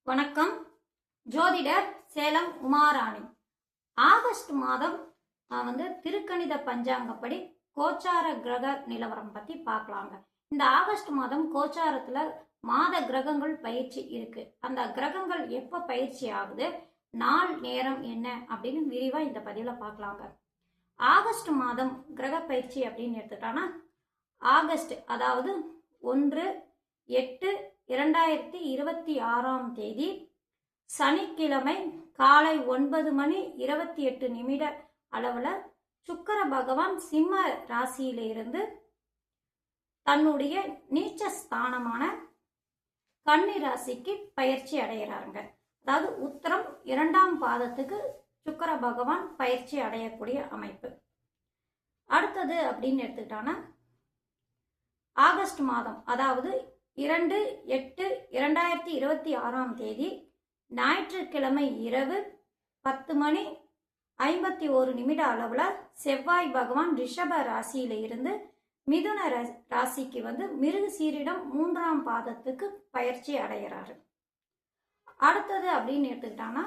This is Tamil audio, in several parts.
வணக்கம். ஜோதிடர் சேலம் உமாராணி. ஆகஸ்ட் மாதம் திருக்கணித பஞ்சாங்கப்படி கோச்சார கிரக நிலவரம் பத்தி பார்க்கலாங்க. இந்த ஆகஸ்ட் மாதம் கோச்சாரத்துல மாத கிரகங்கள் பயிற்சி இருக்கு. அந்த கிரகங்கள் எப்ப பயிற்சி ஆகுது, நாள் நேரம் என்ன அப்படின்னு விரிவா இந்த பதிவுல பார்க்கலாங்க. ஆகஸ்ட் மாதம் கிரக பயிற்சி அப்படின்னு எடுத்துட்டானா, ஆகஸ்ட் அதாவது 1/8/2026 சனிக்கிழமை காலை 9:28 அளவுல சுக்கிர பகவான் சிம்ம ராசியில இருந்து தன்னுடைய நீச்ச ஸ்தானமான கன்னி ராசிக்கு பயிற்சி அடைகிறாருங்க. அதாவது உத்திரம் 2ஆம் பாதத்துக்கு சுக்கிர பகவான் பயிற்சி அடையக்கூடிய அமைப்பு. அடுத்தது அப்படின்னு எடுத்துக்கிட்டானா, ஆகஸ்ட் மாதம் அதாவது 2/8/2026 ஞாயிற்றுக்கிழமை இரவு 10:51 அளவுல செவ்வாய் பகவான் ரிஷப ராசியில இருந்து மிதுன ராசிக்கு மிருகசீரிடம் 3ஆம் பாதத்துக்கு பயிற்சி அடைகிறாரு. அடுத்தது அப்படின்னு எடுத்துக்கிட்டாங்கன்னா,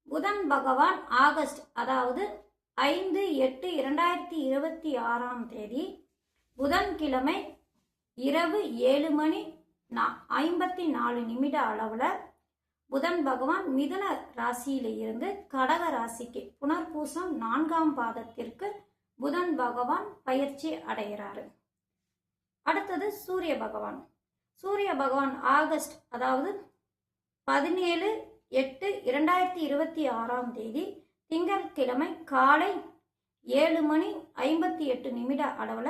புதன் பகவான் ஆகஸ்ட் அதாவது 5/8/2026 புதன்கிழமை இரவு 7:54 அளவுல புதன் பகவான் மிதுன ராசியில இருந்து கடக ராசிக்கு புனர்பூசம் 4ஆம் பாதத்திற்கு புதன் பகவான் பயிற்சி அடைகிறாரு. அடுத்தது சூரிய பகவான் ஆகஸ்ட் அதாவது 17/8/2026 திங்கட்கிழமை காலை 7:58 அளவுல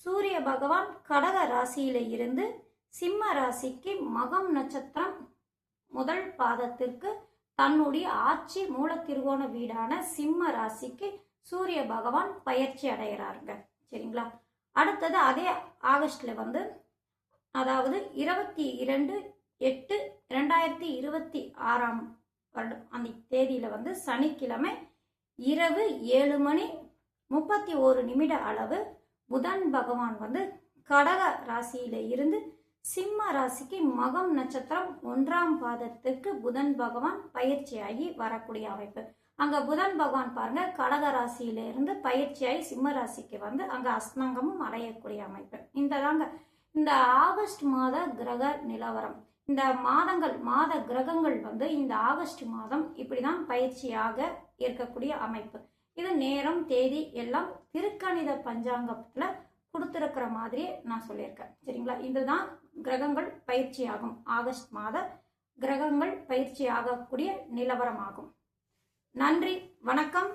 சூரிய பகவான் கடக ராசியில இருந்து சிம்ம ராசிக்கு மகம் நட்சத்திரம் முதல் பாதத்திற்கு தன்னுடைய ஆட்சி மூலத்திருவோண வீடான சிம்ம ராசிக்கு சூரிய பகவான் பயிற்சி அடைகிறாருங்க. சரிங்களா? அடுத்தது அதே ஆகஸ்ட்ல அதாவது 22/8/2026 அந்த தேதியில சனிக்கிழமை இரவு 7:31 அளவு புதன் பகவான் கடக ராசியில இருந்து சிம்ம ராசிக்கு மகம் நட்சத்திரம் 1ஆம் பாதத்துக்கு புதன் பகவான் பயிற்சியாகி வரக்கூடிய அமைப்பு. அங்க புதன் பகவான் பாருங்க கடக ராசியில இருந்து பயிற்சியாகி சிம்ம ராசிக்கு அங்க அஸ்தங்கமும் அடையக்கூடிய அமைப்பு. இந்த ஆகஸ்ட் மாத கிரக நிலவரம். இந்த மாத கிரகங்கள் இந்த ஆகஸ்ட் மாதம் இப்படிதான் பயிற்சியாக இருக்கக்கூடிய அமைப்பு. இது நேரம் தேதி எல்லாம் திருக்கணித பஞ்சாங்கத்துல கொடுத்திருக்கிற மாதிரியே நான் சொல்லியிருக்கேன். சரிங்களா? இதுதான் கிரகங்கள் பயிற்சியாகும். ஆகஸ்ட் மாத கிரகங்கள் பயிற்சி ஆகக்கூடிய நிலவரமாகும். நன்றி, வணக்கம்.